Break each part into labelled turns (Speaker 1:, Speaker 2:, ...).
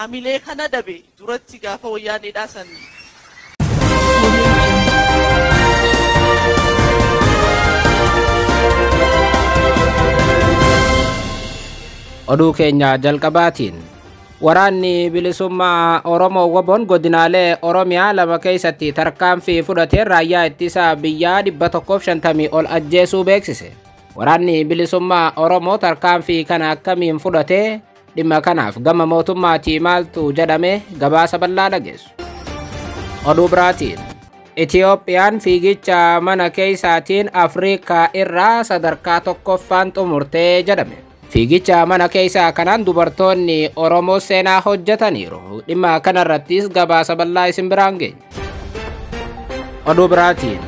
Speaker 1: hamilee kana dhabe duratti gaafa wayyaanedhaa sanni.
Speaker 2: Oduu keenya jalqabaatiin waraanni bilisummaa Oromoo WBOn godinaalee Oromiyaa lama keessatti tarkaanfii fudhatee raayyaa ittisa biyyaa 150 ol ajjeesuu beeksise. Waraanni bilisummaa Oromoo tarkaanfii kana akkamiin fudhatee dhimma kanaaf gama mootummaatii maaltu jedhame gabaasa bal'aa dhageessu. Oduu biraatiin Itiyoophiyaan fiigicha mana keessaatiin Afrikaa irraa sadarkaa tokkoffaan xumurtee jedhame. Fiigicha mana keessaa kanaan dubartoonni Oromoo seenaa hojjetaniiru. Dhimma kanarrattis gabaasa bal'aa isin biraan geenya. Oduu biraatiin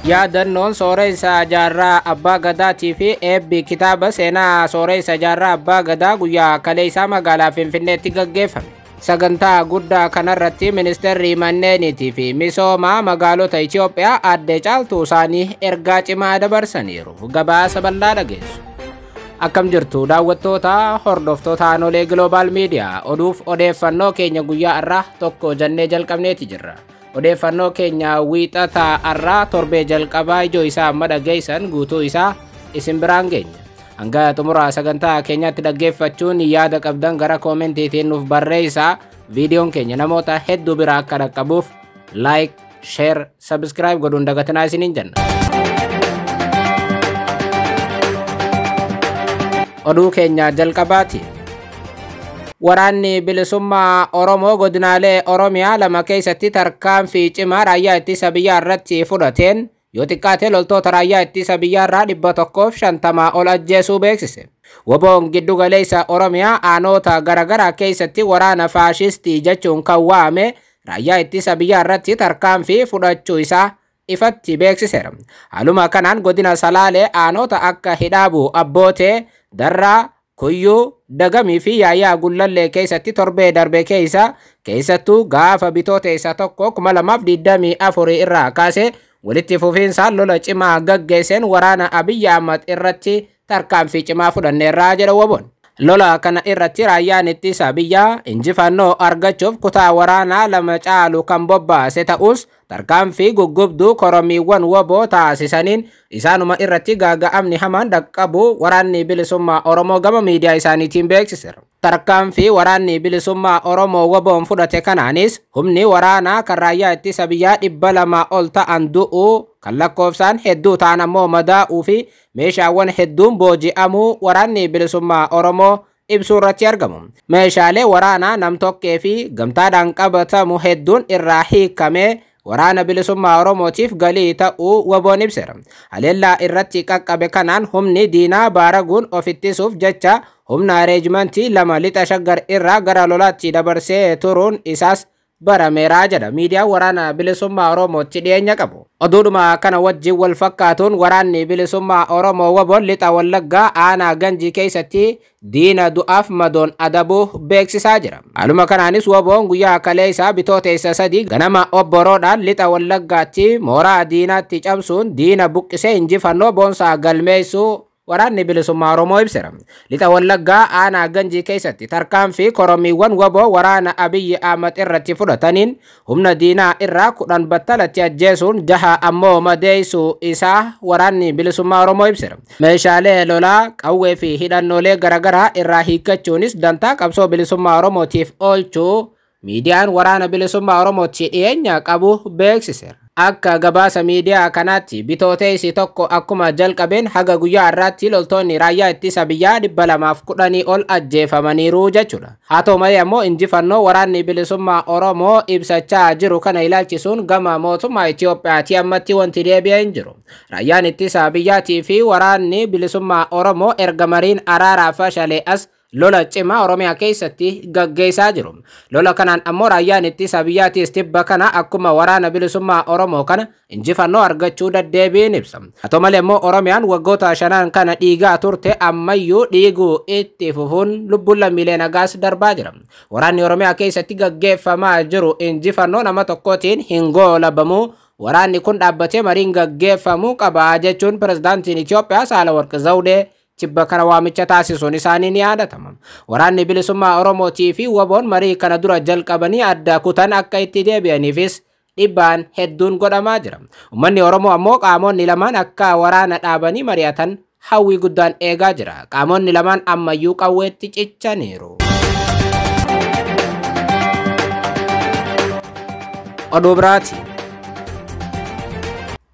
Speaker 2: yaadannoon sooressa jaarraa Abbaa Gadaatii fi eebbi kitaaba seenaa sooressa jaarraa Abbaa Gadaa guyyaa kaleessaa magaalaa Finfinneetti gaggeeffame. Sagantaa guddaa kanarratti ministeerri manneeniitii fi misooma magaalota Itiyoophiyaa aadde Caaltuu isaanii ergaa cimaa dabarsaniiru. Gabaasa bal'aa dhageessu. Akkam jirtu daawwattoota hordoftoota Anolee Global Media oduuf odeeffannoo keenya guyyaa irraa tokko jennee jalqabneeti jirra. Odeeffannoo keenya wiixata irraa torbee jalqabaa ijoo isaa amma dhageessan guutuu isaa isin biraan geenya. Hanga xumura sagantaa keenyatti dhaggeeffachuun yaada qabdan gara koomentiitiin nuuf barreessaa. Viidiyoon keenya namoota hedduu biraa akka dhaqqabuuf like, share, subscribe godhuun dagatinaa isiniin jenna. Oduu keenya jalqabaati. Waraanni bilisummaa Oromoo godinaalee Oromiyaa lama keessatti tarkaanfii cimaa raayyaa ittisa biyyaa irratti fudhateen yoo xiqqaate loltoota raayyaa ittisa biyyaa irraa 150 ol ajjeesuu beeksise. WBOn giddu galeessa Oromiyaa aanota garaagaraa keessatti waraana faashistii jechuun kan waame raayyaa ittisa biyyaa irratti tarkaanfii fudhachuu isaa ifatti beeksiseera. Haaluma kanaan godina Salaalee aanota akka Hidhaabuu, Abbootee, Darraa, Kuyyuu, Dagamii fi Yaayyaa Gullallee keessatti torbee darbe keessattuu gaafa bitooteessa tokko 2024 irraa kaasee walitti fufiinsaan lola cimaa gaggeesseen waraana Abiyyi Ahmad irratti tarkaanfii cimaa fudhanneerraa jedha WBOn. Lola kana irratti raayyaan ittisa biyyaa injifannoo argachuuf kutaa waraanaa lama caalu kan bobbaase ta'us tarkaanfii guggubduu koromiiwwan WBO taasisaniin isaanuma irratti gaaga'amni hamaan dhaqqabu waraanni bilisummaa Oromoo gama miidiyaa isaaniitiin beeksiseera. Tarkaanfii waraanni bilisummaa Oromoo WBOn fudhate kanaanis humni waraanaa kan raayyaa ittisa biyyaa 200 ol ta'an du'uu kan lakkoofsaan hedduu ta'an ammoo madaa'uu fi meeshaawwan hedduun booji'amuu waraanni bilisummaa Oromoo ibsuu irratti argamu. Meeshaalee waraanaa nam-tokkee fi gamtaadhaan qabatamu hedduun irraa hiikamee waraana bilisummaa Oromootiif galii ta'uu WBOn ibseera. Haleellaa irratti qaqqabe kanaan humni diinaa baaraguun of ittisuuf jecha humna reejimentii 2 lixa shaggar irraa gara lolaatti dabarsee turuun isaas barameeraa jedha miidiyaan waraana bilisummaa Oromootti dhiyeenya qabu. Oduudhuma kana wajjin wal fakkaatuun waraanni bilisummaa Oromoo WBOn lixa Wallaggaa aanaa Ganjii keessatti diina du'aaf madoon adabuu beeksisaa jira. Haaluma kanaanis WBOn guyyaa kaleessaa bitooteessa 3 ganama obboroodhaan lixa Wallaggaatti mooraa diinaatti cabsuun diina buqqisee injifannoo boonsaa galmeessuu waraanni bilisummaa Oromoo ibseera. Lixa Wallaggaa aanaa Ganjii keessatti tarkaanfii koromiiwwan WBO waraana Abiyyi Ahmad irratti fudhataniin humna diinaa irraa 10 battalatti ajjeesuun 6 ammoo madeessuu isaa waraanni bilisummaa Oromoo ibseera. Meeshaalee lolaa, qawwee fi hidhannoolee garaagaraa irraa hiikkachuunis dantaa qabsoo bilisummaa Oromootiif oolchuu miidiyaan waraana bilisummaa Oromootti dhiyeenya qabu beeksiseera. Akka gabaasa miidiyaa kanaatti bitooteessi tokko akkuma jalqabeen haga guyyaa irraatti loltoonni raayyaa ittisa biyyaa 210 ol ajjeefamaniiru jechuudha. Haa ta'u malee ammoo injifannoo waraanni bilisummaa Oromoo ibsachaa jiru kana ilaalchisuun gama mootummaa Itiyoophiyaatti ammatti wanti deebi'ee hin jiru. Raayyaan ittisa biyyaatii fi waraanni bilisummaa Oromoo erga mariin araaraa fashalee as lola cimaa Oromiyaa keessatti gaggeessaa jiru. Lola kanaan ammoo raayyaan ittisa biyyaatis tibba kana akkuma waraana bilisummaa Oromoo kana injifannoo argachuu daddeebiin ibsa. Haa ta'u malee ammoo Oromiyaan waggoota 5 kana dhiigaa turte ammayyuu dhiiguu itti fufuun lubbuun lammiilee nagaas darbaa jira. Waraanni Oromiyaa keessatti gaggeeffamaa jiru injifannoo nama tokkootiin hin goolabamu. Waraanni kun dhaabbatee mariin gaggeeffamuu qaba jechuun pirezidaantiin Itiyoophiyaa Saahilewarq Zawudee Chibba kana waamicha taasisuun isaanii ni yaadatama. Waraanni bilisummaa Oromootii fi WBO'n marii kana dura jalqabanii adda kutan akka itti deebi'aniifis dhibbaan hedduun godhamaa jira. Uummanni Oromoo ammoo qaamonni lamaan akka waraana dhaabanii mari'atan hawwii guddaan eegaa jira. Qaamonni lamaan ammayyuu qawweetti cichaniiru. Oduu biraati.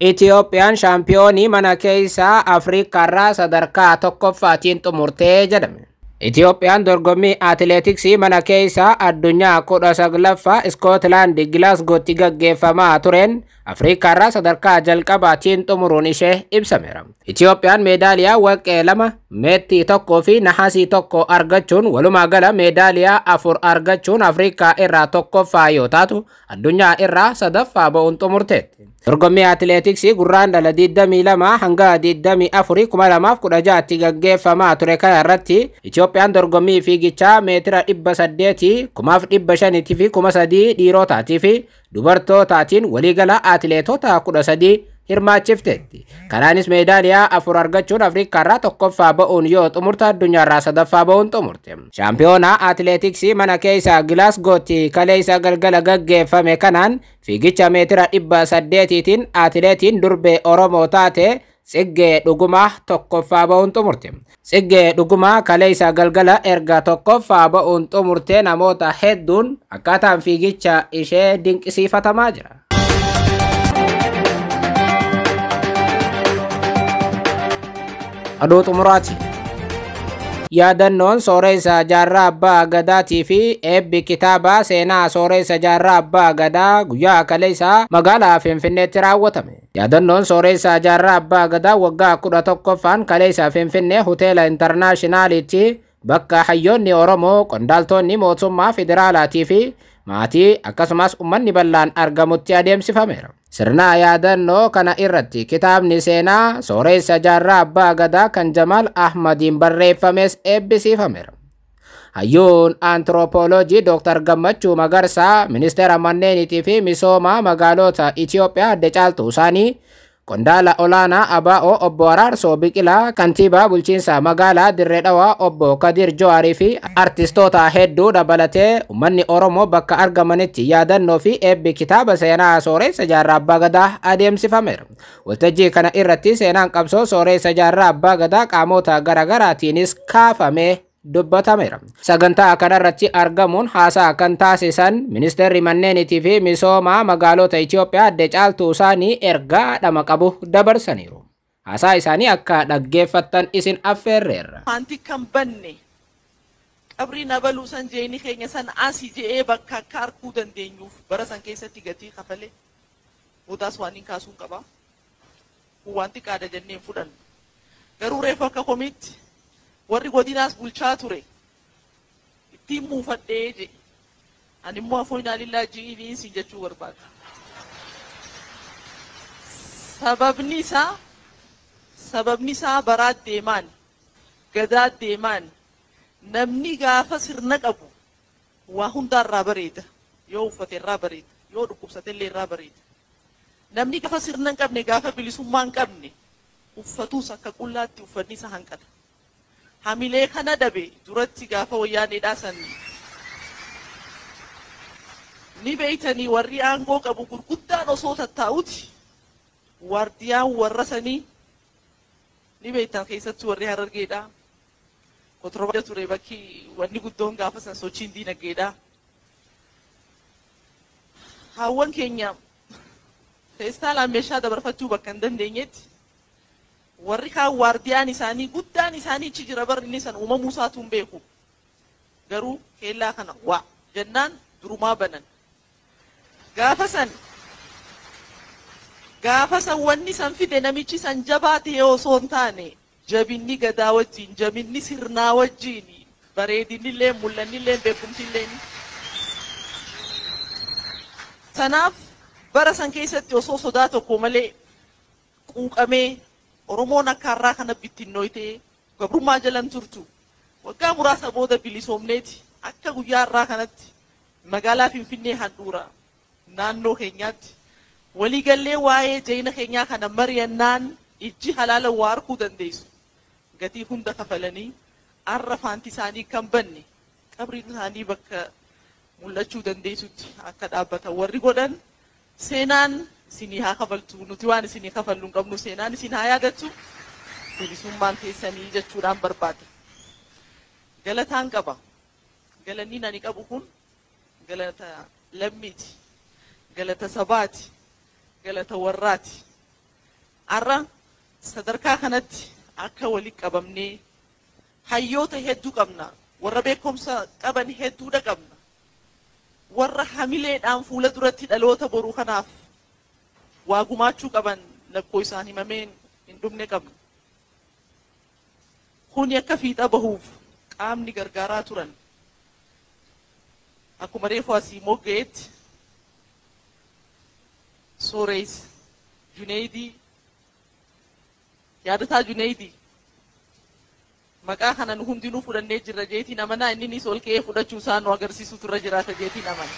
Speaker 2: Itiyoophiyaan shaampiyoonii mana keessaa Afriikaarraa sadarkaa tokkoffaatiin xumurtee jedhame. Itiyoophiyaan dorgommii atileetiksii mana keessaa addunyaa 19ffaa Iskootlaand Gilaasgootti gaggeeffamaa tureen Afriikaarraa sadarkaa jalqabaatiin xumuruun ishee ibsameera. Itiyoophiyaan meedaaliyaa warqee 2, meettii 1 fi nahaasii 1 argachuun walumaa gala meedaaliyaa 4 argachuun Afriikaa irraa tokkoffaa yoo taatu addunyaa irraa sadaffaa ba'uun xumurteetti. Dorgommii atileetiksii gurraandhala 22 hanga 24 2016tti gaggeeffamaa ture kana irratti Itiyoophiyaan dorgommii fiigichaa meetira 800, 1500 fi 3000 dhiirotaatii fi dubartootaatiin waliigala atileetota 13 hirmaachifteetti. Kanaanis meedaaliyaa 4 argachuun Afriikaarraa tokkoffaa ba'uun yoo xumurte addunyaarraa sadaffaa ba'uun xumurte. Shaampiyoonaa atileetiksii mana keessaa Gilaasgootti kaleessa galgala gaggeeffame kanaan fiigicha meetira 800tiin atileetiin durbee Oromoo taate Tsiggee Dhugumaa tokkoffaa ba'uun xumurte. Tsiggee Dhugumaa kaleessa galgala erga tokkoffaa ba'uun xumurte namoota hedduun akkaataan fiigicha ishee dinqisiifatamaa jira. Oduu xumuraati. Yaadannoon sooressa jaarraa abbaa gadaatii fi eebbi kitaaba seenaa sooressa jaarraa abbaa gadaa guyyaa kaleessaa magaalaa Finfinneetti raawwatame. Yaadannoon sooressa jaarraa abbaa gadaa waggaa 11ffaan kaleessa Finfinnee hoteela intarnaashinaalitti bakka hayyoonni Oromoo, qondaaltonni mootummaa federaalaatii fi maatii akkasumas uummanni bal'aan argamutti adeemsifameera. Sirna yaadannoo kana irratti kitaabni seenaa sooressa jaarraa abbaa gadaa kan Jamaal Ahmadiin barreeffames eebbisiifameera. Hayyuun antiroopooloojii Dr. Gammachuu Magarsaa ministeera manneenitii fi misooma magaalota Itiyoophiyaa adda caaltuu isaanii qondaala olaanaa ABO obbo Araarsoo Biqilaa, kantiibaa bulchiinsa magaalaa Dirree Dhawaa obbo Kadir Jawaarii fi artistoota hedduu dabalatee uummanni Oromoo bakka argamanitti yaadannoo fi eebbi kitaaba seenaa sooressa jaarraa abbaa gadaa adeemsifameera. Waltajjii kana irratti seenaan qabsoo sooressa jaarraa abbaa gadaa qaamota garaagaraatiinis kaafamee dubbatameera. Sagantaa kanarratti argamuun haasaa kan taasisan ministeerri manneenitii fi misooma magaalota Itiyoophiyaa adda caaltuu isaanii ergaa dhama qabu dabarsaniiru. Haasaa isaanii akka dhaggeeffattan isin affeerreerra.
Speaker 1: Wanti kan banne qabrii nabaluu san jeeni keenya san asii je'ee bakka akka arguu dandeenyuuf bara san keessatti gatii kafalee boodaas waan hin kaasuun qaba. Wanti qaada jennee fudhannu. Garuu reefu akka komiitti warri godinaas bulchaa ture ittiin muufadhee je ani immoo afoon ilaalillaa ji'iin siin jechuu barbaada. Sababni isaa baraa deemaan gadaa deemaan namni gaafa sirna qabu waa hundaarraa bareeda, yoo uffate irraa bareeda, yoo dhukkubsate illee irraa bareeda. Namni gaafa sirna hin qabne gaafa bilisummaa hin qabne uffatus akka qullaatti uffanni isa hanqata. Hamilee kana dhabe duratti gaafa wayyaaneedhaa san ni beeytanii warri aangoo qabu gurguddaan osoo tattaa'uti waardiyaan warra sanii ni beeytan keessatti warri Harargeedhaa kotorba ture bakki wanni guddoon gaafa san sochiin diinagdeedhaa. Haawwan keenya feestaalaan meeshaa dabarfachuu bakka hin dandeenyetti warri kaan waardiyaan isaanii guddaan isaanii achi jira barri inni san uumamuu isaatu hin beeku. Garuu keellaa kana waa jennaan durumaa banan. Gaafa san wanni san fide namichi san jabaate yoo osoo hin taane jabinni gadaa wajjin, jabinni sirnaa wajjin, bareedinillee, mul'annillee, beekumsillee. Sanaaf bara san keessatti osoo sodaa tokko malee quuqamee Oromoon akka har'aa kana bittinnooytee gabrummaa jalan turtu waggaa muraasa booda bilisoomneeti akka guyyaa har'aa kanatti magaalaa Finfinnee handhuura naannoo keenyaatti waliigallee waa'ee jeena keenyaa kana mari'annaan ijji halaala waa arguu dandeessu. gatii hunda kafalanii arra faanti isaanii kan banne qabriin isaanii bakka mul'achuu dandeessutti akka dhaabbatan warri godhan seenaan isinii haa kafaltu nuti waan isinii kafallu hin qabnu seenaan isin haa yaadattu bilisummaan keessanii jechuudhaan barbaada. Galataan qaba. Galanni nani qabu kun galata lammiiti. Galata sabaati. Galata warraati. Arra sadarkaa kanatti akka waliin qabamnee hayyoota hedduu qabna. Warra beekumsa qaban hedduudha qabna. Warra hamileedhaan fuula duratti dhaloota boruu kanaaf waa gumaachuu qaban lakkoo isaan himameen hin dhumne qabna. Kuni akka fiixa bahuuf qaamni gargaaraa turan. Akkuma reefu asii mogga'eetti Sooreys Junaydii yaadataa Junaydii maqaa kana nu hundinuu fudhannee jirra jeetiin amanaa inninis ol ka'ee fudhachuu isaa nu agarsiisu turre jiraata jeetiin amana.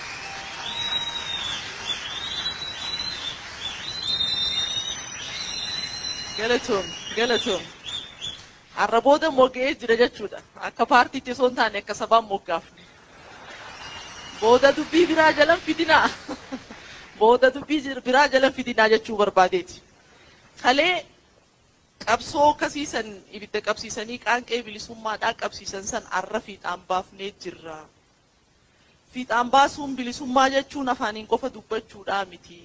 Speaker 1: Galatoom. Har'a booda mogga'ee jira jechuudha. Akka paartiitti osoo hin taane akka sabaan moggaafne. Booda dubbii biraa jalan fidinaa. Booda dubbii biraa jalan fidinaa jechuu barbaadeeti. Kalee qabsoo akkasiisan ibidda qabsiisanii qaanqee bilisummaadhaa qabsiisan san arra fiixaan baafnee jirra. Fiixaan baasuun bilisummaa jechuun afaaniin qofa dubbachuudhaa miti.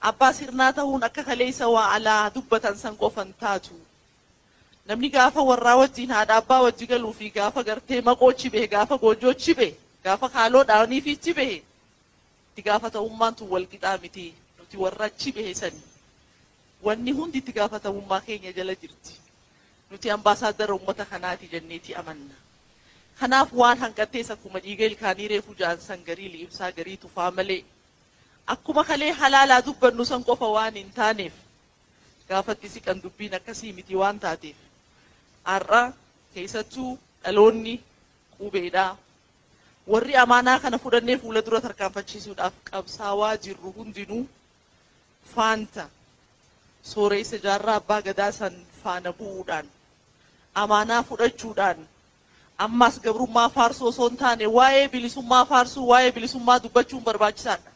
Speaker 1: Abbaa sirnaa ta'uun akka kaleessa waa alaa dubbatan san qofan taatu. Namni gaafa warraa wajjin haadha abbaa wajji galuu fi gaafa gartee maqoochi bahe gaafa goojoochi bahe gaafa haaloo dhaanii fiichi bahe itti gaafatamummaan tun wal qixaa miti nuti warra achi bahe sani. Wanni hundi itti gaafatamummaa keenya jala jirti. Nuti ambaasaaddara uummata kanaati jenneeti amanna. Kanaaf waan hanqattees akkuma dhiiga ilkaanii reefu jaansan garii liibsaa garii tufaa malee akkuma kalee halaalaa dubbannu san qofa waan hin taaneef gaafatti siqan dubbiin akkasii miti waan taateef har'a keessattuu dhaloonni qubeedhaa warri amaanaa kana fudhannee fuula dura tarkaanfachiisuudhaaf qabsaawaa jirru hundinuu faanta sooreysa jaarraa abbaa gadaa san faana bu'uudhaan amaanaa fudhachuudhaan ammas gabrummaa faarsoo osoo hin taane waa'ee bilisummaa faarsuu waa'ee bilisummaa dubbachuun barbaachisaadha.